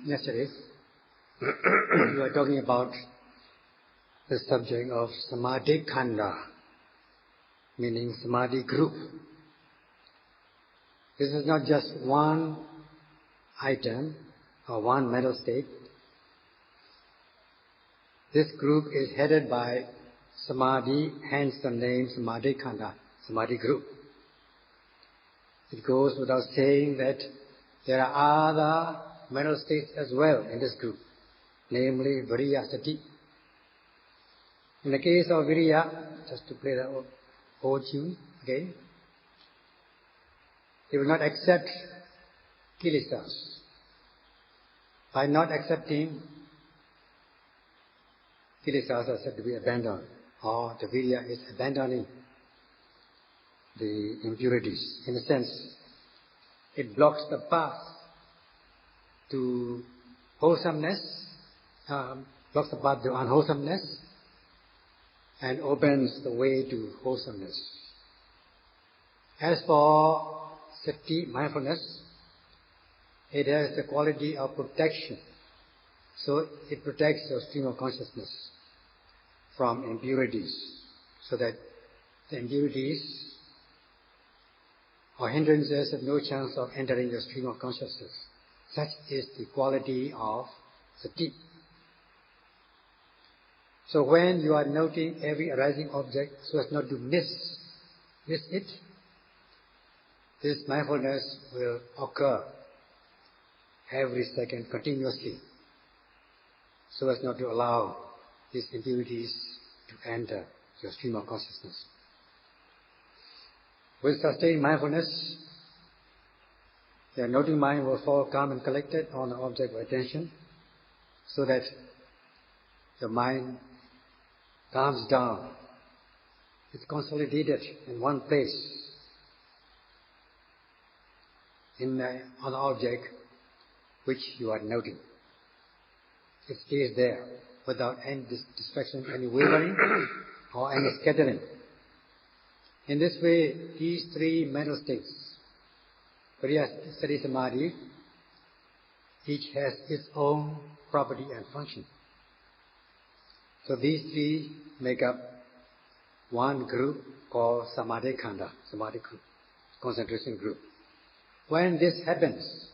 Yesterday, we were talking about the subject of Samadhi Khanda, meaning Samadhi group. This is not just one item or one mental state. This group is headed by Samadhi, hence the name Samadhi Khanda, Samadhi group. It goes without saying that there are other mental states as well in this group, namely Viriya Sati. In the case of Viriya, just to play the old tune again, he will not accept kilesas. By not accepting, kilesas are said to be abandoned, or the Viriya is abandoning the impurities. In a sense, it blocks the path to wholesomeness, blocks the path to unwholesomeness, and opens the way to wholesomeness. As for sati, mindfulness, it has the quality of protection. So it protects your stream of consciousness from impurities, so that the impurities or hindrances have no chance of entering your stream of consciousness. Such is the quality of sati. So when you are noting every arising object so as not to miss it, this mindfulness will occur every second continuously, so as not to allow these impurities to enter your stream of consciousness. With sustained mindfulness, the noting mind will fall calm and collected on the object of attention, so that the mind calms down. It's consolidated in one place on the object which you are noting. It stays there without any distraction, any wavering or any scattering. In this way, these three mental states, Viriya, Sati, Samadhi, each has its own property and function. So these three make up one group called Samadhi Khanda, Samadhi group, concentration group. When this happens,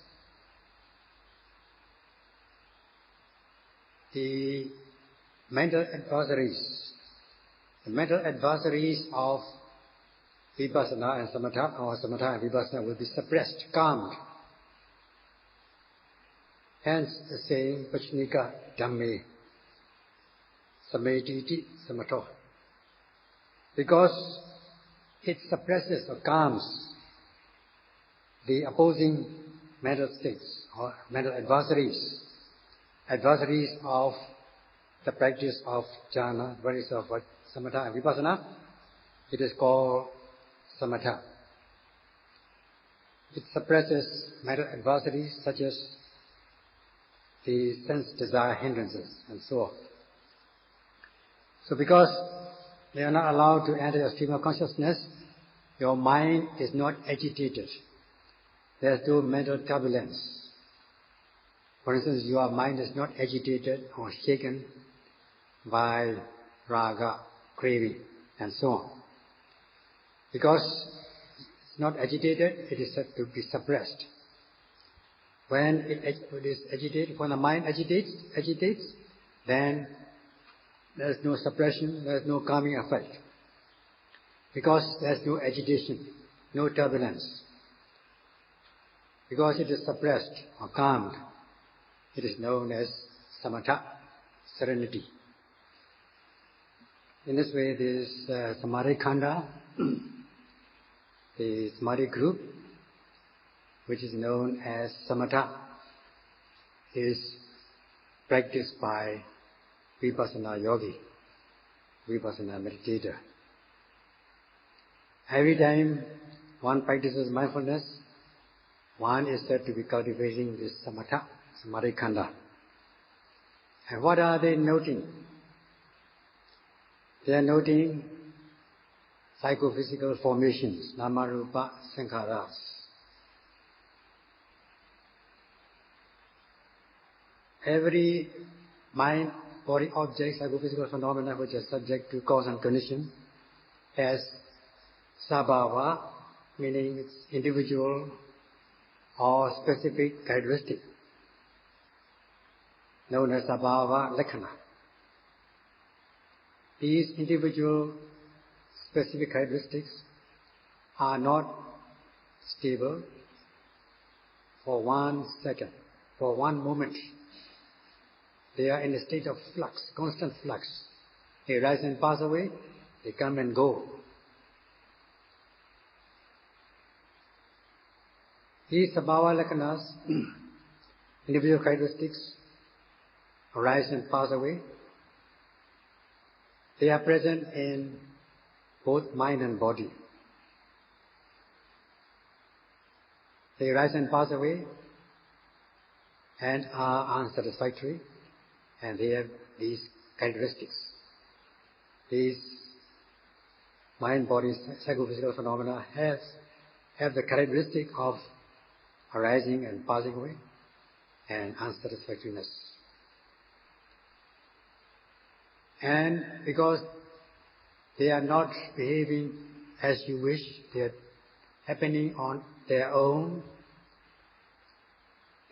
the mental adversaries of Vipassana and Samatha, or Samatha and Vipassana, will be suppressed, calmed. Hence the saying, Pachinika Dhamme, Samadhi Samatha. Because it suppresses or calms the opposing mental states, or mental adversaries of the practice of jhana, adversaries of Samatha and Vipassana. It is called Samatha. It suppresses mental adversaries such as the sense desire hindrances and so on. So because they are not allowed to enter your stream of consciousness, your mind is not agitated. There is no mental turbulence. For instance, your mind is not agitated or shaken by raga, craving, and so on. Because it's not agitated, it is said to be suppressed. When it is agitated, when the mind agitates, then there is no suppression, there is no calming effect. Because there is no agitation, no turbulence. Because it is suppressed or calmed, it is known as samatha, serenity. In this way, this Samadhi Khanda, the Samadhi group, which is known as Samatha, is practiced by Vipassana yogi, Vipassana meditator. Every time one practices mindfulness, one is said to be cultivating this Samatha, Samadhi Khanda. And what are they noting? They are noting psychophysical formations, Namarupa Sankharas. every mind, body, object, psychophysical phenomena which are subject to cause and condition has sabhava, meaning its individual or specific characteristic, known as sabhava lakkhana. These individual specific characteristics are not stable for 1 second, for 1 moment. They are in a state of flux, constant flux. They rise and pass away, they come and go. These sabhava lakkhanas, individual characteristics, arise and pass away. They are present in both mind and body. They rise and pass away and are unsatisfactory, and they have these characteristics. These mind, body, psychophysical phenomena have the characteristic of arising and passing away and unsatisfactoriness. And because they are not behaving as you wish, they are happening on their own,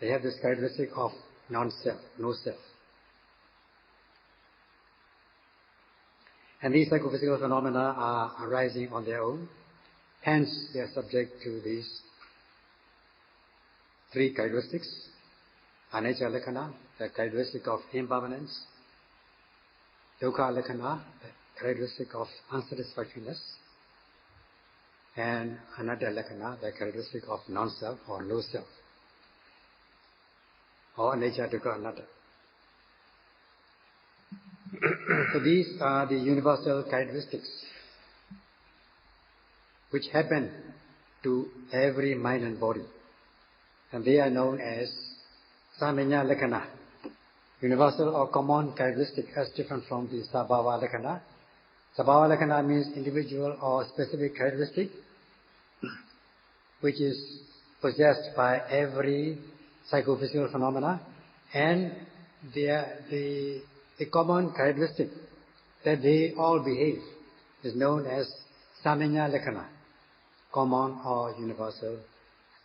they have this characteristic of non-self, no self. And these psychophysical phenomena are arising on their own, hence they are subject to these 3 characteristics: anicca lakkhana, the characteristic of impermanence; dukkha lakkhana, the characteristic of unsatisfactoriness; and anatta lakkhana, the characteristic of non-self or no self, or anicca, dukkha, anatta. So these are the universal characteristics which happen to every mind and body, and they are known as samanya lakkhana, universal or common characteristic, as different from the sabhava lakkhana. Sabhava lakkhana means individual or specific characteristic which is possessed by every psychophysical phenomena, and the common characteristic that they all behave is known as samanya lakkhana, common or universal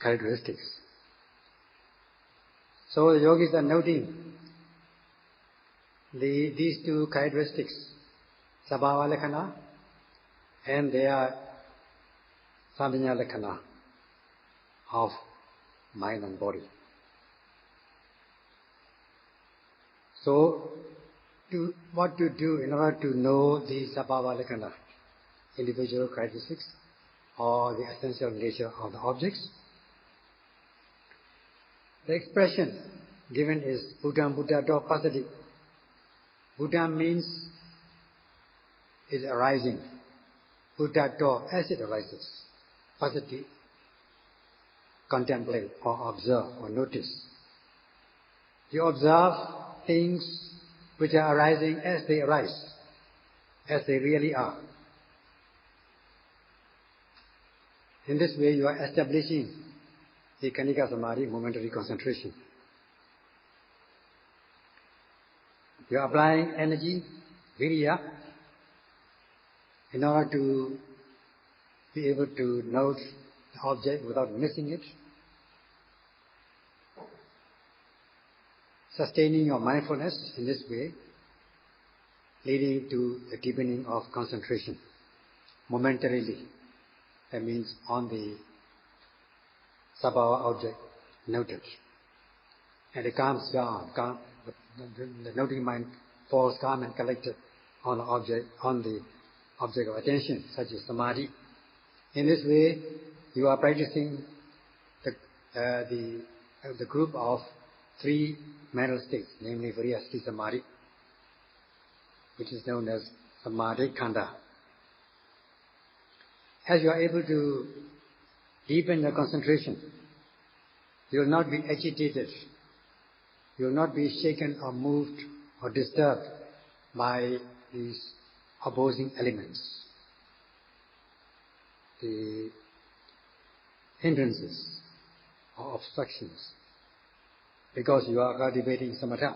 characteristics. So the yogis are noting these 2 characteristics, sabhava lakkhana and their samanya lakkhana of mind and body. So, what to do in order to know the sabhava lakkhana, individual characteristics or the essential nature of the objects? The expression given is Buddham Buddhato Pasati. Buddha means is arising. Buddhato, as it arises. Pasati, contemplate or observe or notice. You observe things which are arising as they arise, as they really are. In this way you are establishing the Kanika Samadhi, momentary concentration. You are applying energy, virya, in order to be able to note the object without missing it. Sustaining your mindfulness in this way, leading to the deepening of concentration momentarily. That means on the sabhava object noted. And it calms down, the noting mind falls calm and collected on the object of attention, such as samadhi. In this way, you are practicing the group of 3 mental states, namely Variyasti Samadhi, which is known as Samadhi Khanda. As you are able to deepen your concentration, you will not be agitated, you will not be shaken or moved or disturbed by these opposing elements, the hindrances or obstructions because you are cultivating samatha.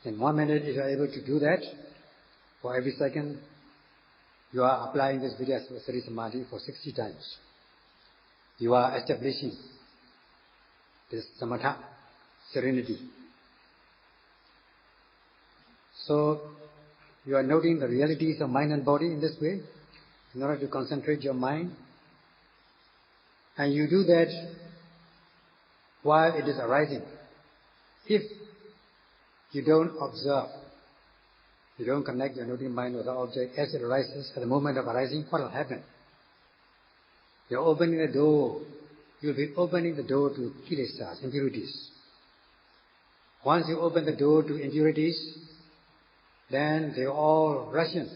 In 1 minute, if you are able to do that, for every second, you are applying this Vipassana Samadhi for 60 times. You are establishing this samatha, serenity. So, you are noting the realities of mind and body in this way, in order to concentrate your mind. And you do that while it is arising. If you don't observe, you don't connect your noting mind with the object as it arises, at the moment of arising, what will happen? You're opening the door. You'll be opening the door to kilesas, impurities. Once you open the door to impurities, then they all rush in.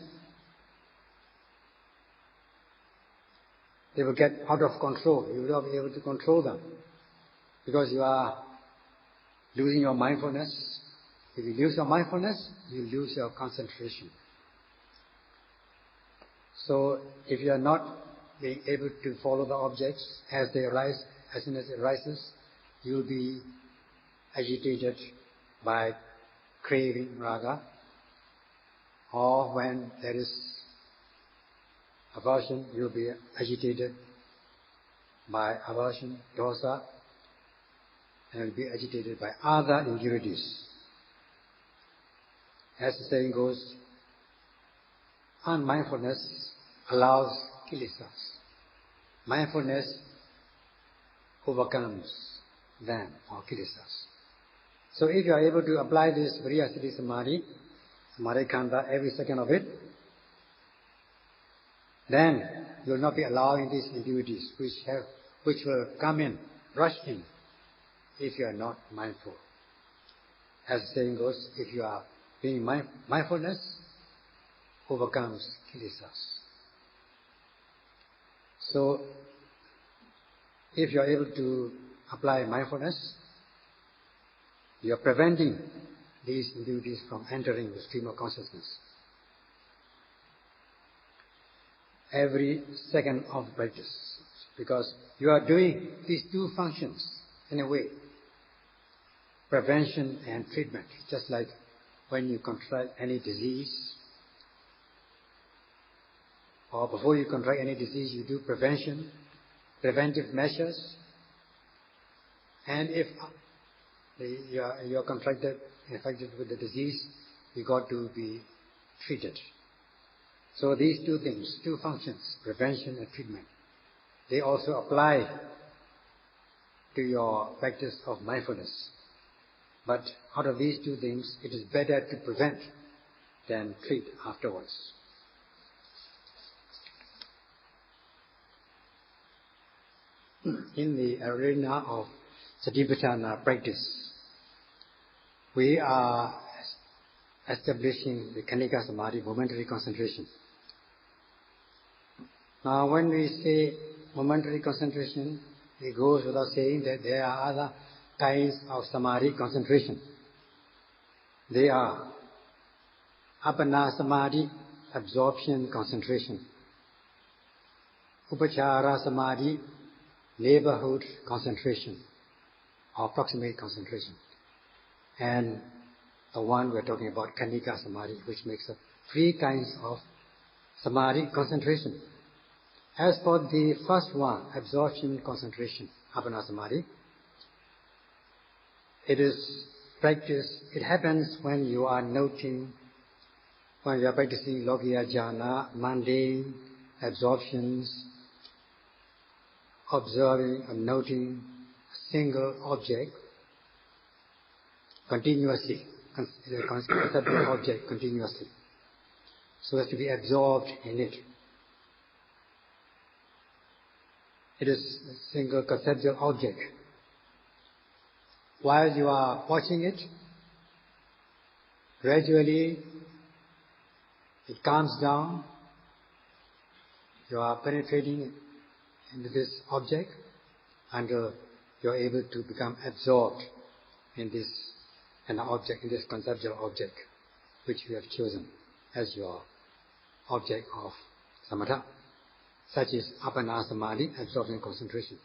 They will get out of control. You will not be able to control them, because you are losing your mindfulness. If you lose your mindfulness, you lose your concentration. So, if you are not being able to follow the objects as they arise, as soon as it arises, you will be agitated by craving, raga, or when there is aversion, you will be agitated by aversion, dosa, and you will be agitated by other impurities. As the saying goes, unmindfulness allows kilesas. Mindfulness overcomes them, or kilesas. So if you are able to apply this Vipassana Samadhi, Samadhi Khandha, every second of it, then you will not be allowing these impurities which will come in, rush in, if you are not mindful. As the saying goes, if you are being mindfulness overcomes kilesas. So, if you are able to apply mindfulness, you are preventing these impurities from entering the stream of consciousness. Every second of practice, because you are doing these two functions in a way, prevention and treatment, just like when you contract any disease, or before you contract any disease, you do prevention, preventive measures, and if you are infected with the disease, you got to be treated. So these two things, two functions, prevention and treatment, they also apply to your practice of mindfulness. But out of these two things, it is better to prevent than treat afterwards. In the arena of Satipatthana practice, we are establishing the Khanika Samadhi, momentary concentration. Now when we say momentary concentration, it goes without saying that there are other kinds of Samadhi concentration. They are Apana Samadhi, absorption concentration. Upachara Samadhi, neighborhood concentration, or proximate concentration. And the one we are talking about, Khanika Samadhi, which makes up 3 kinds of Samadhi concentration. As for the first one, absorption concentration, Apana Samadhi, it is practice, it happens when you are noting, when you are practicing Lokiya Jhana, mundane absorptions, observing and noting a single object continuously, a conceptual object continuously, so as to be absorbed in it. It is a single conceptual object. While you are watching it, gradually it calms down. You are penetrating into this object until you are able to become absorbed in this object, in this conceptual object, which you have chosen as your object of samatha. Such is Apana Samadhi, absorption concentration.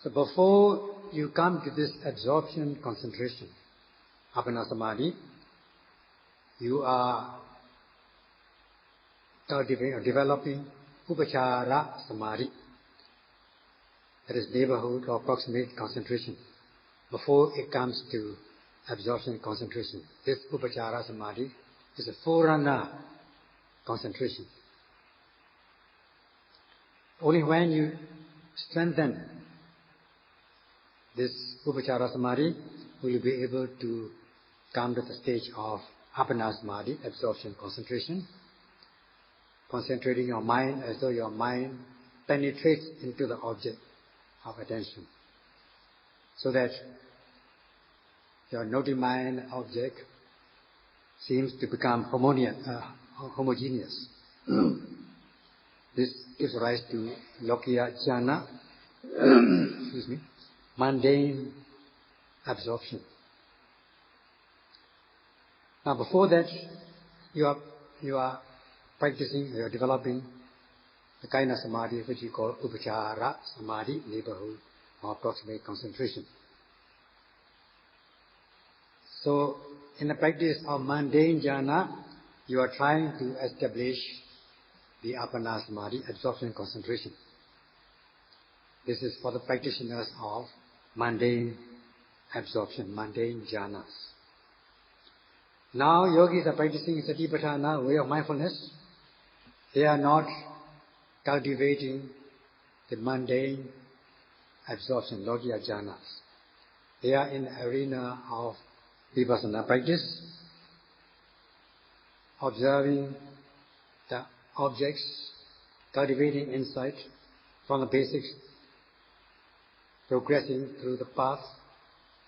So before you come to this absorption concentration, Apana Samadhi, you are developing Upachara Samadhi. That is neighborhood or approximate concentration. Before it comes to absorption concentration. This Upachara Samadhi is a forerunner concentration. Only when you strengthen this Upachara Samadhi will you be able to come to the stage of Apana Samadhi, absorption concentration, concentrating your mind as though your mind penetrates into the object of attention, so that your noting mind object seems to become homogeneous. This gives rise to Lokiya Jhana, mundane absorption. Now before that, you are practicing, you are developing the kind of samadhi which we call Upachara Samadhi, neighborhood or approximate concentration. So, in the practice of mundane jhana, you are trying to establish the Apana Samadhi, absorption concentration. This is for the practitioners of mundane absorption, mundane jhanas. Now, yogis are practicing Satipatthana, way of mindfulness. They are not cultivating the mundane absorption, Lokiya jhanas. They are in the arena of Vipassana practice, observing the objects, cultivating insight from the basics, progressing through the path,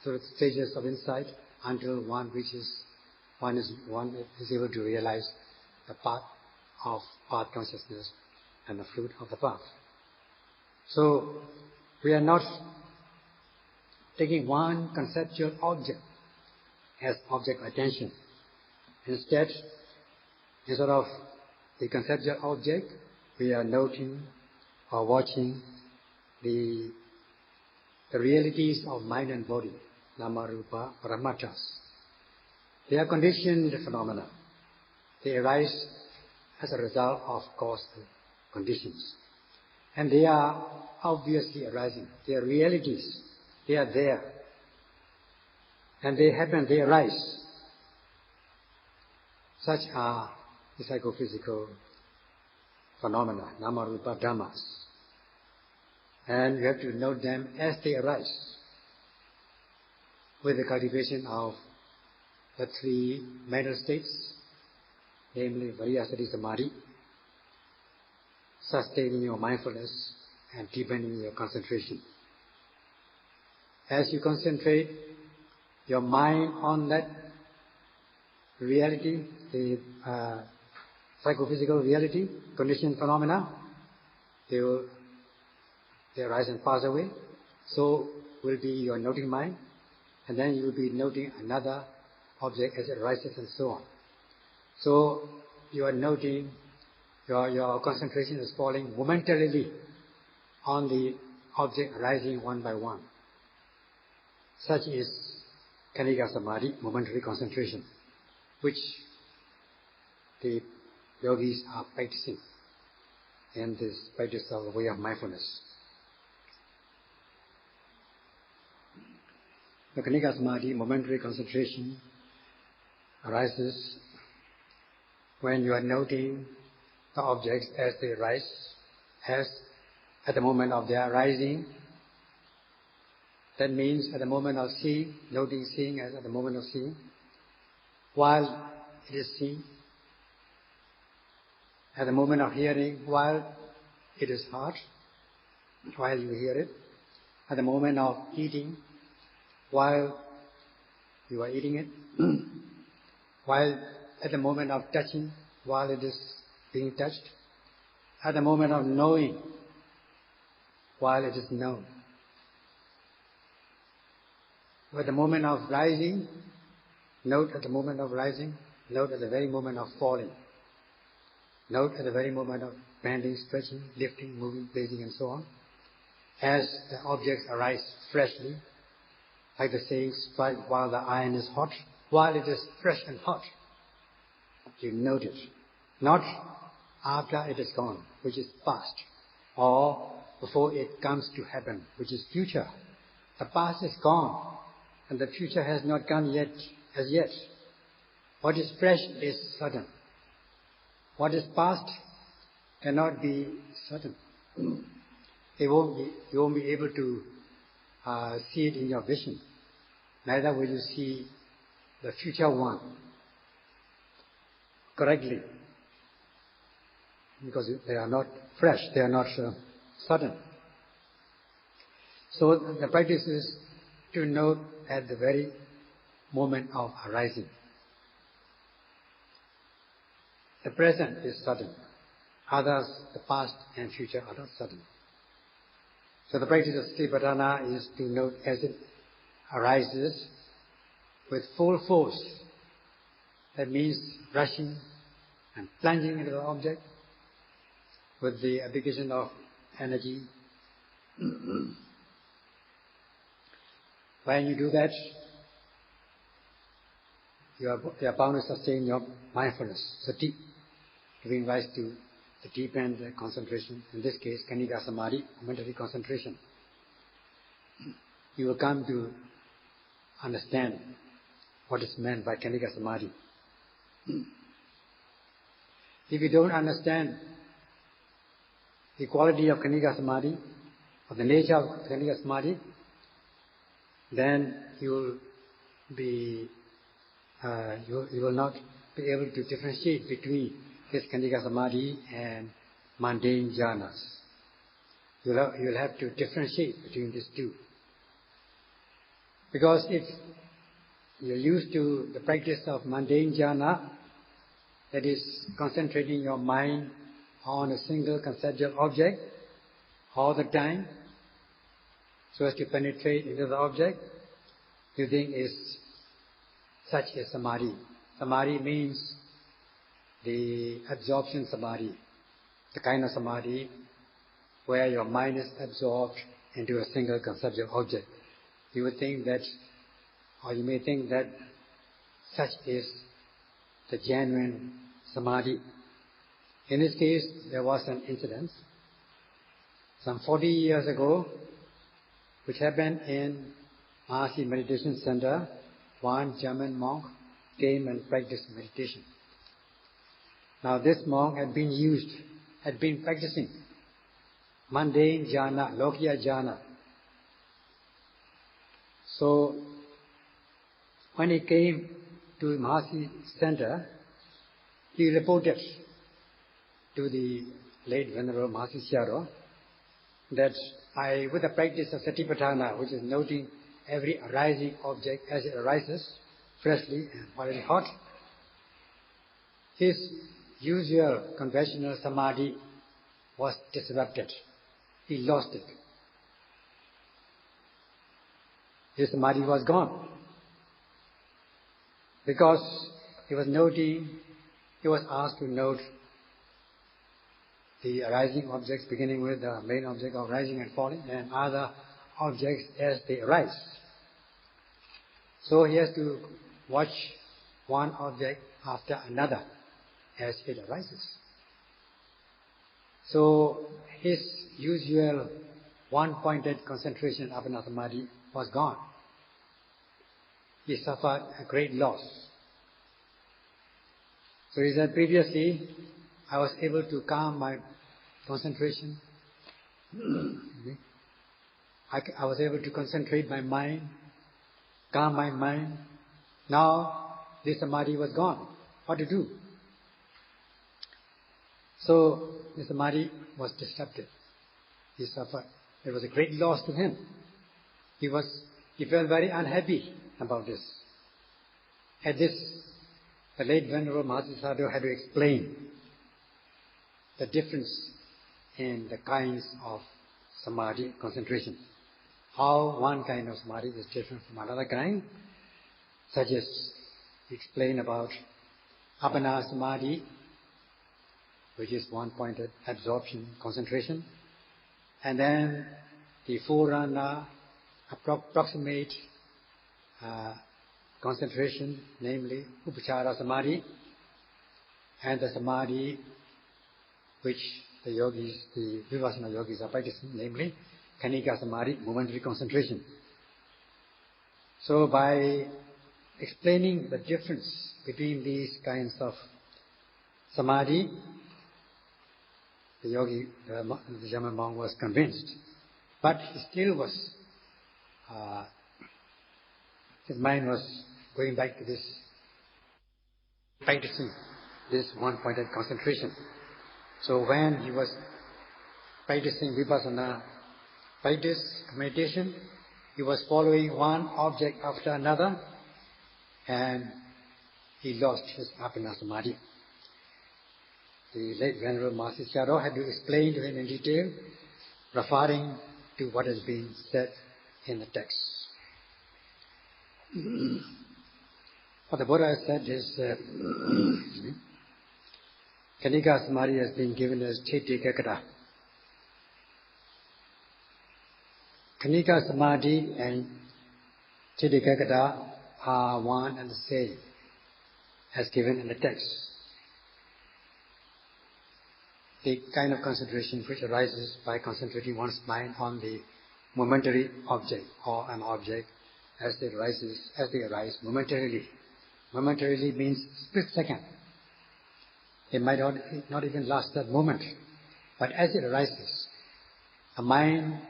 through the stages of insight, until one is able to realize the path of path consciousness and the fruit of the path. So, we are not taking one conceptual object as object of attention. Instead of the conceptual object, we are noting or watching the realities of mind and body, Nama Rupa Paramatthas. They are conditioned phenomena. They arise as a result of causal conditions. And they are obviously arising. They are realities. They are there. And they happen, they arise. Such are the psychophysical phenomena, Nama Rupa Dhammas. And you have to note them as they arise, with the cultivation of the three mental states, namely Variyasati Samadhi, sustaining your mindfulness and deepening your concentration. As you concentrate your mind on that reality, the psychophysical reality, conditioned phenomena, they arise and pass away. So will be your noting mind, and then you will be noting another object as it arises and so on. So you are noting, your concentration is falling momentarily on the object arising one by one. Such is Khanika Samadhi, momentary concentration, which the yogis are practicing in this practice of the way of mindfulness. The Khanika Samadhi, momentary concentration, arises when you are noting the objects as they arise, as at the moment of their arising. That means at the moment of seeing, noting seeing as at the moment of seeing, while it is seen. At the moment of hearing, while it is heard, while you hear it. At the moment of eating, while you are eating it. While at the moment of touching, while it is being touched. At the moment of knowing, while it is known. At the moment of rising, note at the moment of rising, note at the very moment of falling. Note at the very moment of bending, stretching, lifting, moving, placing and so on. as the objects arise freshly, like the saying, strike while the iron is hot, while it is fresh and hot. You note it. Not after it is gone, which is past, or before it comes to happen, which is future. The past is gone, and the future has not come yet, as yet. What is fresh is certain. What is past cannot be certain. You won't be able to see it in your vision. Neither will you see the future one correctly, because they are not fresh, they are not certain. So the practice is to note at the very moment of arising. The present is certain. Others, the past and future, are not certain. So the practice of Satipatthana is to note as it arises with full force. That means rushing and plunging into the object with the application of energy. When you do that, you are bound to sustain your mindfulness, sati, giving rise to the deepened concentration. In this case, Kanika Samadhi, momentary concentration. You will come to understand what is meant by Kanika Samadhi. If you don't understand the quality of Kanika Samadhi, or the nature of Kanika Samadhi, then you will not be able to differentiate between this Kanika Samadhi and mundane jhanas. You will have to differentiate between these two. Because if you're used to the practice of mundane jhana, that is concentrating your mind on a single conceptual object all the time, so as to penetrate into the object, you think is such a samadhi. Samadhi means the absorption samadhi, the kind of samadhi where your mind is absorbed into a single conceptual object. You would think that, or you may think that such is the genuine samadhi. In this case, there was an incident some 40 years ago, which happened in Mahasi Meditation Center. One German monk came and practiced meditation. Now this monk had been practicing mundane jhana, lokiya jhana. So when he came to Mahasi Center, he reported to the late Venerable Mahasi Sayadaw that with the practice of Satipatthana, which is noting every arising object as it arises, freshly and already hot, his usual conventional samadhi was disrupted. He lost it. His samadhi was gone. Because he was asked to note the arising objects, beginning with the main object of rising and falling, and other objects as they arise. So he has to watch one object after another as it arises. So his usual one-pointed concentration Anapana Samadhi was gone. He suffered a great loss. So he said, previously I was able to calm my concentration. I was able to concentrate my mind, calm my mind. Now this samadhi was gone. What to do? So the samadhi was disrupted. He suffered. It was a great loss to him. He felt very unhappy about this. At this, the late Venerable Mahasi Sayadaw had to explain the difference in the kinds of samadhi concentration. How one kind of samadhi is different from another kind, such as he explained about Anapana Samadhi, which is one-pointed absorption, concentration, and then the forerunner approximate concentration, namely Upachara Samadhi, and the Samadhi which the yogis, the Vipassana yogis are practicing, namely Khanika Samadhi, momentary concentration. So by explaining the difference between these kinds of Samadhi, the yogi, the German monk was convinced, but he still was, his mind was going back to this, practicing this one-pointed concentration. So when he was practicing Vipassana practice, meditation, he was following one object after another, and he lost his Anapana Samadhi. The late Venerable Master Sayadaw had to explain to him in detail, referring to what has been said in the text. What the Buddha has said is, Khanika Samadhi has been given as Chitikakata. Khanika Samadhi and Chitikakata are one and the same, as given in the text. The kind of concentration which arises by concentrating one's mind on the momentary object or an object as they arise momentarily. Momentarily means split second. It might not even last that moment. But as it arises, the mind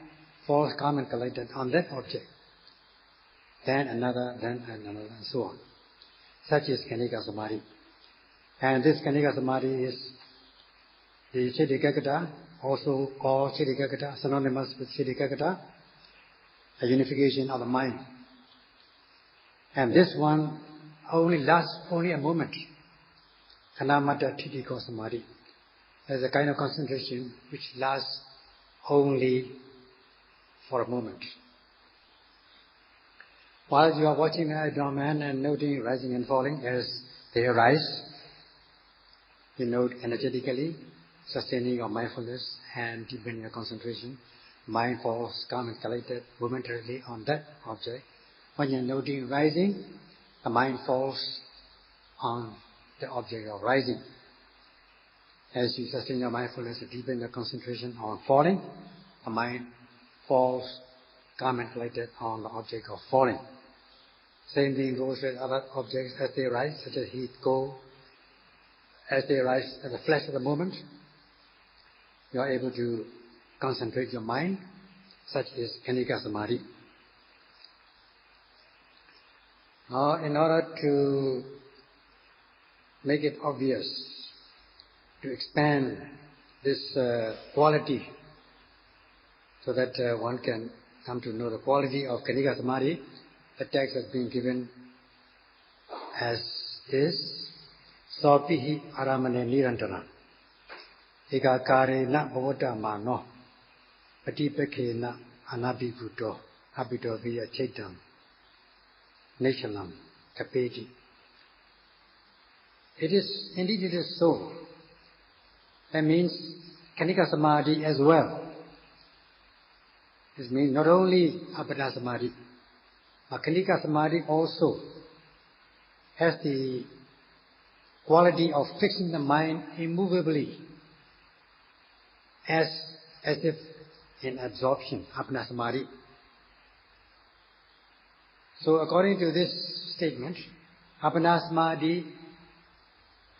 falls calm and collected on that object. Then another, and so on. Such is Khanika Samadhi. And this Khanika Samadhi is the Chitikakata, also called Chitikakata, synonymous with Chitikakata, a unification of the mind. And this one only lasts only a moment. Kanamata Titiko Samadhi. There's a kind of concentration which lasts only for a moment. While you are watching the abdomen and noting rising and falling as they arise, you note energetically, sustaining your mindfulness and deepening your concentration. Mind falls calm and collected momentarily on that object. When you're noting rising, the mind falls on the object of rising. As you sustain your mindfulness and deepen your concentration on falling, the mind falls calm and collected on the object of falling. Same thing goes with other objects as they arise, such as heat, cold. As they arise at the flash of the moment, you are able to concentrate your mind. Such is Khanika Samadhi. Now, in order to make it obvious, to expand this quality, so that one can come to know the quality of Khanika Samadhi, the text has been given as is, Sopihi Aramane Nirantara, Ekakarena Bhavata Mano, Patipekena Anabibuto, Abito Via Chetam, Nationam, Kapeti. It is so. That means Khanika Samadhi as well. This means not only Anapana Samadhi, but Khanika Samadhi also has the quality of fixing the mind immovably, as if in absorption, Anapana Samadhi. So according to this statement, Anapana Samadhi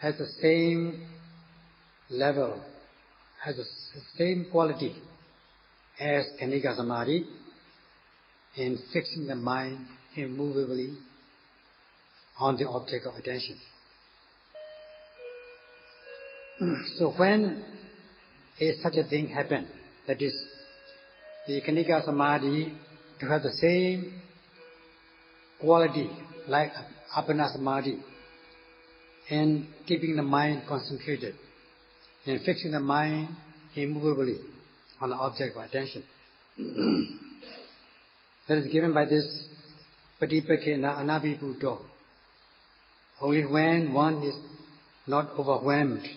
has the same level, has the same quality as Khanika Samadhi in fixing the mind immovably on the object of attention. So when such a thing happens, that is, the Khanika Samadhi to have the same quality like Anapana Samadhi in keeping the mind concentrated, in fixing the mind immovably on the object of attention. That is given by this Patipekena Anabibuto. Only when one is not overwhelmed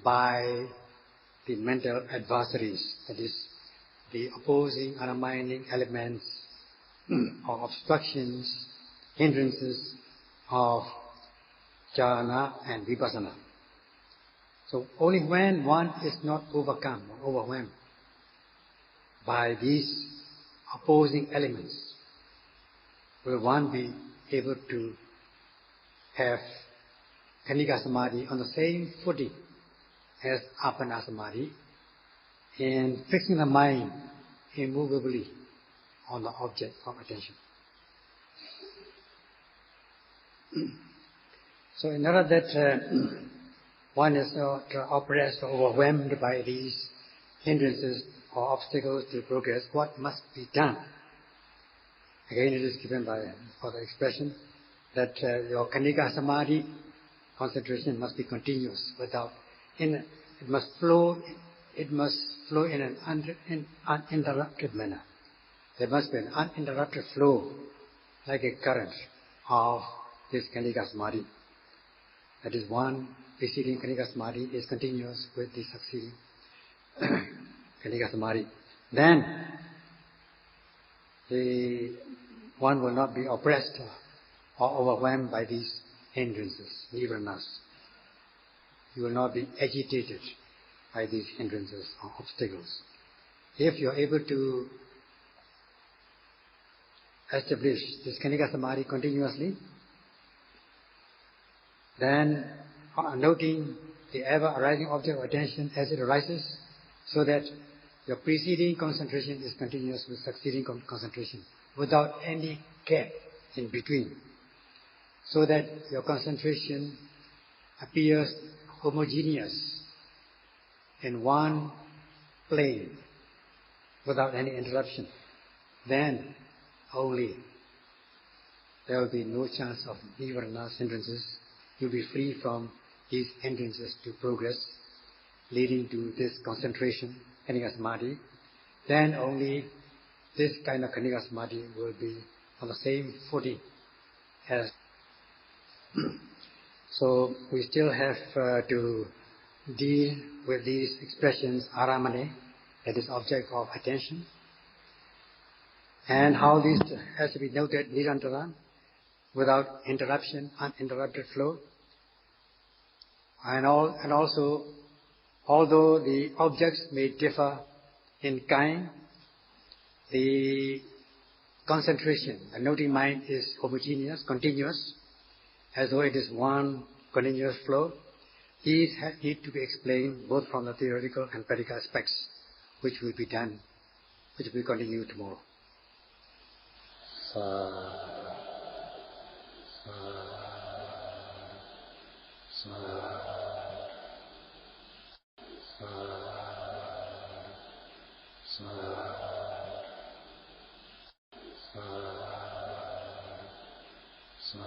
by the mental adversaries, that is, the opposing, undermining elements or obstructions, hindrances of jhana and vipassana. So only when one is not overcome or overwhelmed by these opposing elements will one be able to have Khanika Samadhi on the same footing as Apana Samadhi in fixing the mind immovably on the object of attention. So in order that one is not oppressed or overwhelmed by these hindrances or obstacles to progress, what must be done? Again, it is given by further expression that your Khanika Samadhi concentration must be continuous, it must flow in an uninterrupted manner. There must be an uninterrupted flow, like a current of this Khanika Samadhi. That is, one preceding Khanika Samadhi is continuous with the succeeding Khanika Samadhi. Then one will not be oppressed or overwhelmed by these hindrances, nivaranas. You will not be agitated by these hindrances or obstacles. If you are able to establish this Khanika Samadhi continuously, then noting the ever-arising object of attention as it arises, so that your preceding concentration is continuous with succeeding concentration, without any gap in between, so that your concentration appears homogeneous in one plane, without any interruption. Then only there will be no chance of nivaranas, hindrances. You'll be free from these hindrances to progress, leading to this concentration, Khanika Samadhi. Then only this kind of Khanika Samadhi will be on the same footing as. So we still have to deal with these expressions, aramane, that is object of attention, and how this has to be noted nirantara, without interruption, uninterrupted flow. And also, although the objects may differ in kind, the concentration, the noting mind is homogeneous, continuous, as though it is one continuous flow. These need to be explained both from the theoretical and practical aspects, which will be done, which will continue tomorrow. Sa